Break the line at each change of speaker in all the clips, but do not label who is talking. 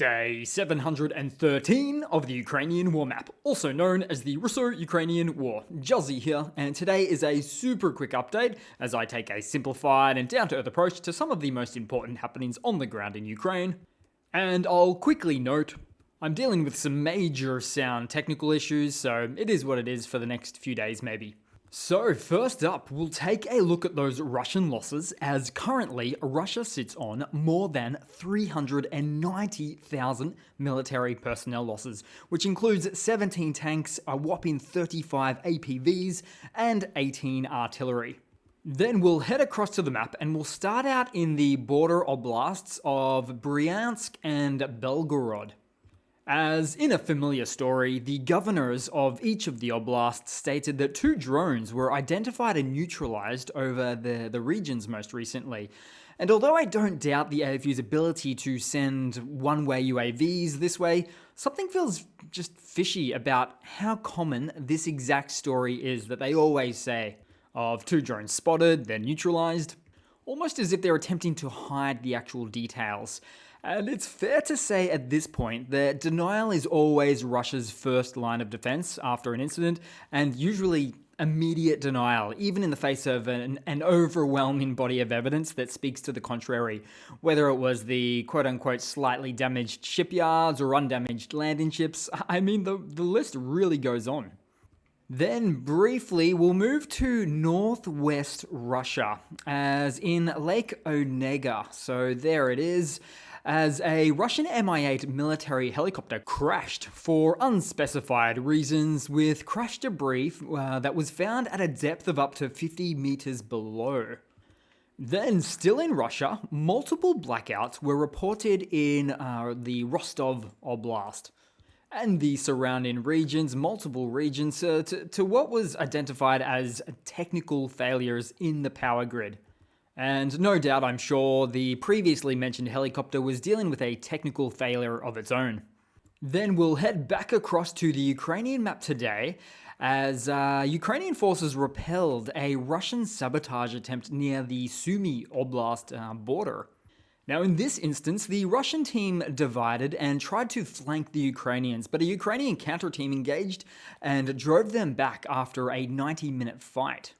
Day 713 of the Ukrainian War Map, also known as the Russo-Ukrainian War. Juzzy here, and today is a super quick update as I take a simplified and down-to-earth approach to some of the most important happenings on the ground in Ukraine. And I'll quickly note, I'm dealing with some major sound technical issues, so it is what it is for the next few days maybe. So first up, we'll take a look at those Russian losses, as currently Russia sits on more than 390,000 military personnel losses, which includes 17 tanks, a whopping 35 APVs, and 18 artillery. Then we'll head across to the map and we'll start out in the border oblasts of Bryansk and Belgorod. As in a familiar story, the governors of each of the oblasts stated that 2 drones were identified and neutralized over the regions most recently. And although I don't doubt the AFU's ability to send one-way UAVs this way, something feels just fishy about how common this exact story is that they always say, of 2 drones spotted, then neutralized, almost as if they're attempting to hide the actual details. And it's fair to say at this point that denial is always Russia's first line of defense after an incident, and usually immediate denial, even in the face of an overwhelming body of evidence that speaks to the contrary, whether it was the quote-unquote slightly damaged shipyards or undamaged landing ships. I mean, the list really goes on. Then briefly, we'll move to northwest Russia, as in Lake Onega. So there it is. As a Russian Mi-8 military helicopter crashed for unspecified reasons with crash debris that was found at a depth of up to 50 meters below. Then, still in Russia, multiple blackouts were reported in the Rostov Oblast and the surrounding regions, multiple regions, to what was identified as technical failures in the power grid. And no doubt, I'm sure, the previously mentioned helicopter was dealing with a technical failure of its own. Then we'll head back across to the Ukrainian map today, as Ukrainian forces repelled a Russian sabotage attempt near the Sumy Oblast border. Now in this instance, the Russian team divided and tried to flank the Ukrainians, but a Ukrainian counter team engaged and drove them back after a 90-minute fight.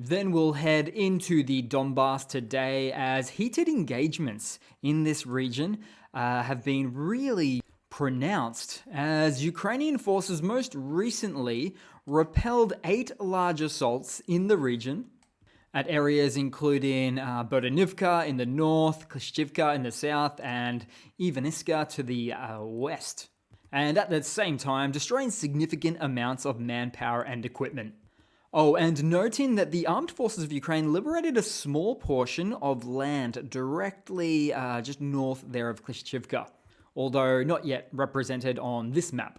Then we'll head into the Donbass today, as heated engagements in this region have been really pronounced, as Ukrainian forces most recently repelled 8 large assaults in the region at areas including Avdiivka in the north, Klishchivka in the south, and Ivaniska to the west. And at the same time, destroying significant amounts of manpower and equipment. Oh, and noting that the armed forces of Ukraine liberated a small portion of land directly just north there of Klishchivka, although not yet represented on this map.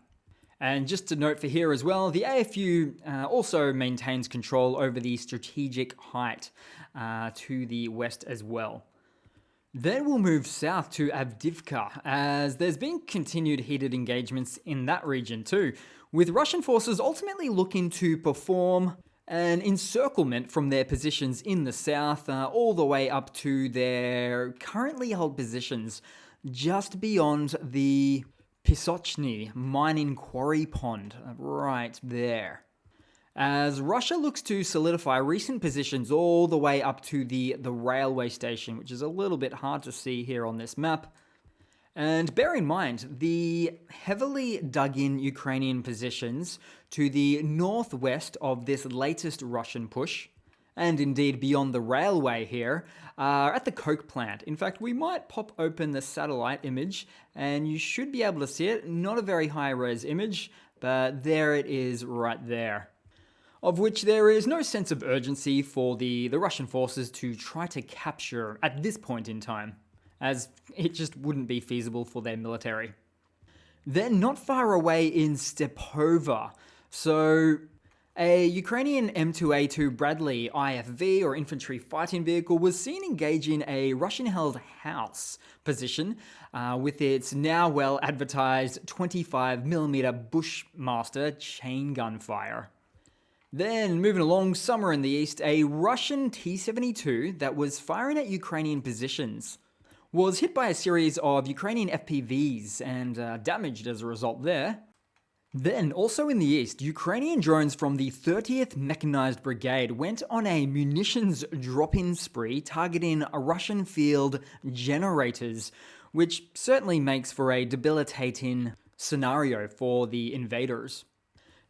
And just to note for here as well, the AFU also maintains control over the strategic height to the west as well. Then we'll move south to Avdiivka, as there's been continued heated engagements in that region too, with Russian forces ultimately looking to perform an encirclement from their positions in the south all the way up to their currently held positions just beyond the Pisochny mining quarry pond, right there. As Russia looks to solidify recent positions all the way up to the railway station, which is a little bit hard to see here on this map. And bear in mind, the heavily dug-in Ukrainian positions to the northwest of this latest Russian push, and indeed beyond the railway here, are at the coke plant. In fact, we might pop open the satellite image, and you should be able to see it. Not a very high-res image, but there it is right there. Of which there is no sense of urgency for the Russian forces to try to capture at this point in time, as it just wouldn't be feasible for their military. Then not far away in Stepova, so a Ukrainian M2A2 Bradley IFV, or infantry fighting vehicle, was seen engaging a Russian-held house position with its now well-advertised 25mm Bushmaster chain gun fire. Then, moving along, somewhere in the east, a Russian T-72 that was firing at Ukrainian positions was hit by a series of Ukrainian FPVs and damaged as a result there. Then, also in the east, Ukrainian drones from the 30th Mechanized Brigade went on a munitions drop-in spree targeting Russian field generators, which certainly makes for a debilitating scenario for the invaders.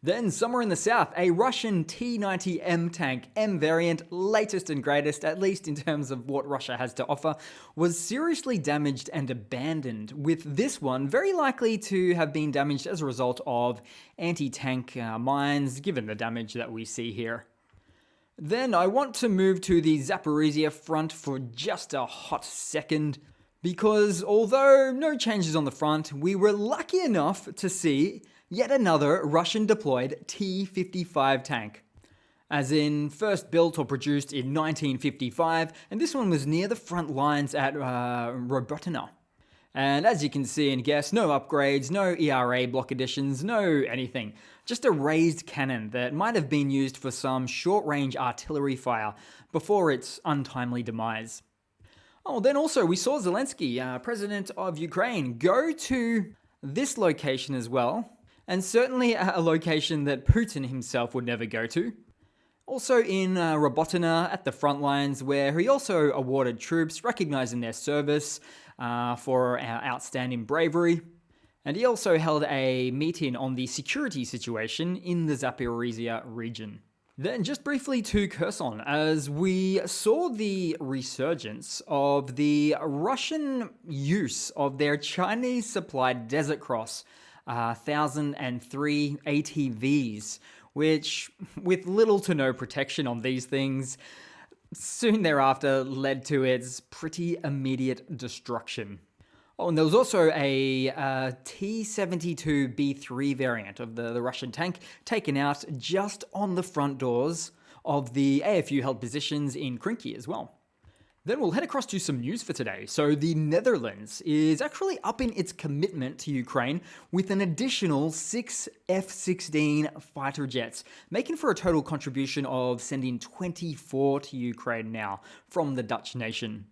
Then, somewhere in the south, a Russian T-90M tank, M variant, latest and greatest, at least in terms of what Russia has to offer, was seriously damaged and abandoned, with this one very likely to have been damaged as a result of anti-tank mines, given the damage that we see here. Then I want to move to the Zaporizhzhia front for just a hot second, because although no changes on the front, we were lucky enough to see yet another Russian deployed T-55 tank. As in, first built or produced in 1955, and this one was near the front lines at Robotyne. And as you can see and guess, no upgrades, no ERA block additions, no anything. Just a raised cannon that might have been used for some short-range artillery fire before its untimely demise. Oh, then also we saw Zelensky, president of Ukraine, go to this location as well, and certainly a location that Putin himself would never go to. Also in Robotyne at the front lines, where he also awarded troops recognizing their service for our outstanding bravery. And he also held a meeting on the security situation in the Zaporizhzhia region. Then just briefly to Kherson, as we saw the resurgence of the Russian use of their Chinese-supplied Desert Cross 1003 ATVs, which, with little to no protection on these things, soon thereafter led to its pretty immediate destruction. Oh, and there was also a T-72B3 variant of the Russian tank taken out just on the front doors of the AFU-held positions in Krinky as well. Then we'll head across to some news for today. So the Netherlands is actually upping its commitment to Ukraine with an additional 6 F-16 fighter jets, making for a total contribution of sending 24 to Ukraine now from the Dutch nation.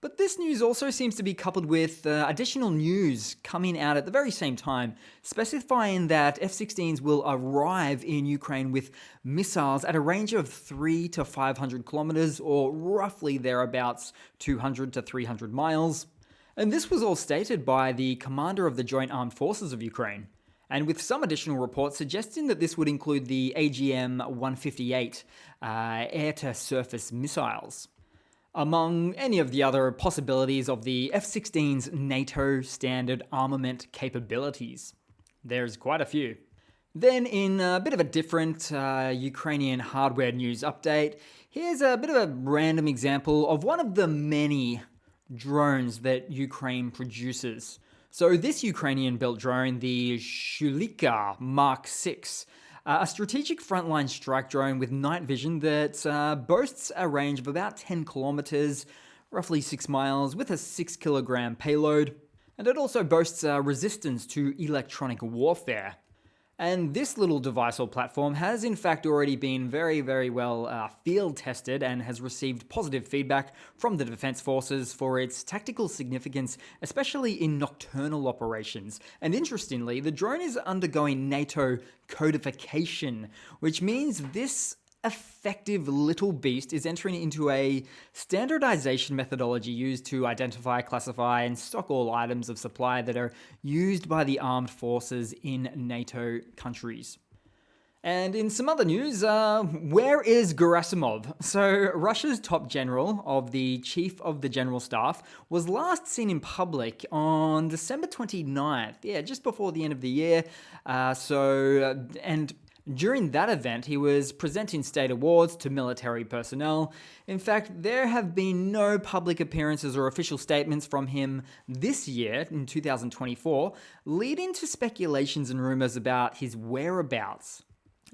But this news also seems to be coupled with additional news coming out at the very same time, specifying that F-16s will arrive in Ukraine with missiles at a range of 300 to 500 kilometers, or roughly thereabouts 200 to 300 miles. And this was all stated by the commander of the Joint Armed Forces of Ukraine, and with some additional reports suggesting that this would include the AGM-158 air-to-surface missiles, among any of the other possibilities of the F-16's NATO standard armament capabilities. There's quite a few. Then in a bit of a different Ukrainian hardware news update, here's a bit of a random example of one of the many drones that Ukraine produces. So this Ukrainian-built drone, the Shulika Mark 6, a strategic frontline strike drone with night vision that boasts a range of about 10 kilometers, roughly 6 miles, with a 6 kilogram payload. And it also boasts resistance to electronic warfare. And this little device or platform has in fact already been very well field tested and has received positive feedback from the Defense Forces for its tactical significance, especially in nocturnal operations. And interestingly, the drone is undergoing NATO codification, which means this effective little beast is entering into a standardization methodology used to identify, classify, and stock all items of supply that are used by the armed forces in NATO countries. And in some other news, where is Gerasimov? So Russia's top general of the Chief of the General Staff was last seen in public on December 29th, just before the end of the year. During that event, he was presenting state awards to military personnel. In fact, there have been no public appearances or official statements from him this year, in 2024, leading to speculations and rumors about his whereabouts.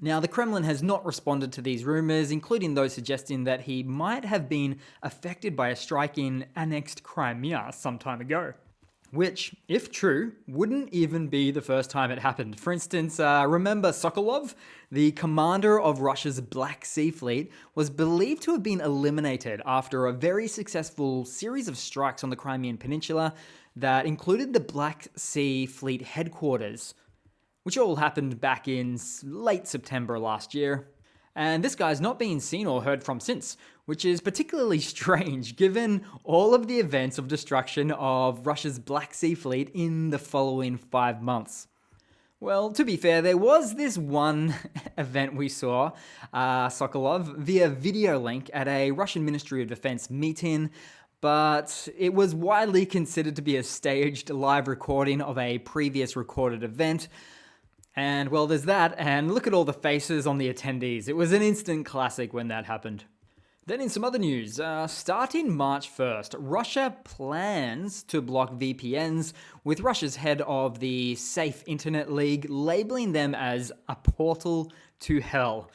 Now, the Kremlin has not responded to these rumors, including those suggesting that he might have been affected by a strike in annexed Crimea some time ago. which, if true, wouldn't even be the first time it happened. For instance, remember Sokolov? The commander of Russia's Black Sea Fleet was believed to have been eliminated after a very successful series of strikes on the Crimean Peninsula that included the Black Sea Fleet headquarters, which all happened back in late September last year. And this guy's not been seen or heard from since, which is particularly strange given all of the events of destruction of Russia's Black Sea Fleet in the following 5 months. Well, to be fair, there was this one event we saw, Sokolov, via video link at a Russian Ministry of Defense meeting, but it was widely considered to be a staged live recording of a previous recorded event. And well, there's that, and look at all the faces on the attendees. It was an instant classic when that happened. Then in some other news, starting March 1st, Russia plans to block VPNs, with Russia's head of the Safe Internet League labeling them as a portal to hell.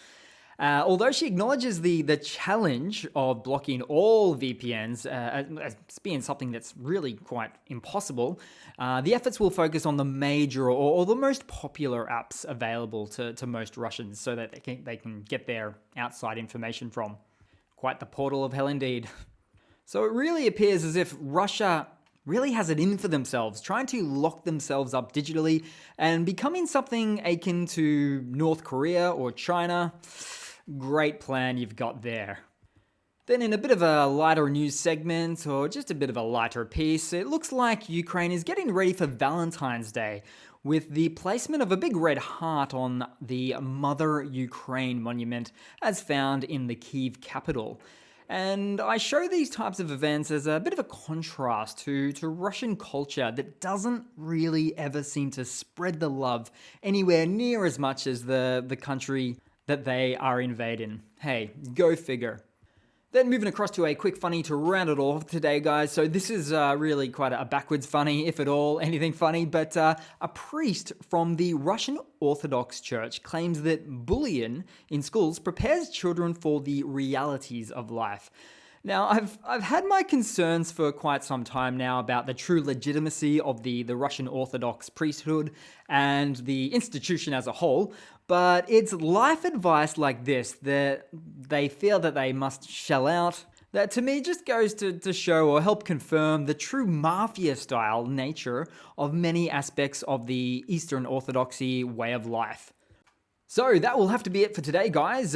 Although she acknowledges the challenge of blocking all VPNs as being something that's really quite impossible, the efforts will focus on the major or the most popular apps available to most Russians so that they can get their outside information from. Quite the portal of hell indeed. So it really appears as if Russia really has it in for themselves, trying to lock themselves up digitally and becoming something akin to North Korea or China. Great plan you've got there. Then in a bit of a lighter news segment, or just a bit of a lighter piece, it looks like Ukraine is getting ready for Valentine's Day with the placement of a big red heart on the Mother Ukraine monument as found in the Kyiv capital. And I show these types of events as a bit of a contrast to Russian culture that doesn't really ever seem to spread the love anywhere near as much as the country that they are invading. Hey, go figure. Then moving across to a quick funny to round it off today, guys. So this is really quite a backwards funny, if at all, anything funny. But a priest from the Russian Orthodox Church claims that bullying in schools prepares children for the realities of life. Now, I've had my concerns for quite some time now about the true legitimacy of the Russian Orthodox priesthood and the institution as a whole, but it's life advice like this that they feel that they must shell out that to me just goes to show or help confirm the true mafia-style nature of many aspects of the Eastern Orthodoxy way of life. So that will have to be it for today, guys.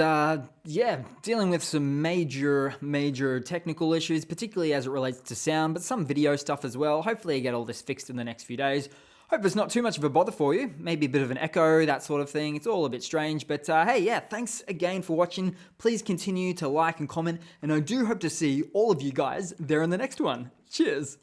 Dealing with some major technical issues, particularly as it relates to sound, but some video stuff as well. Hopefully I get all this fixed in the next few days. Hope it's not too much of a bother for you. Maybe a bit of an echo, that sort of thing. It's all a bit strange, but hey, yeah, thanks again for watching. Please continue to like and comment, and I do hope to see all of you guys there in the next one. Cheers.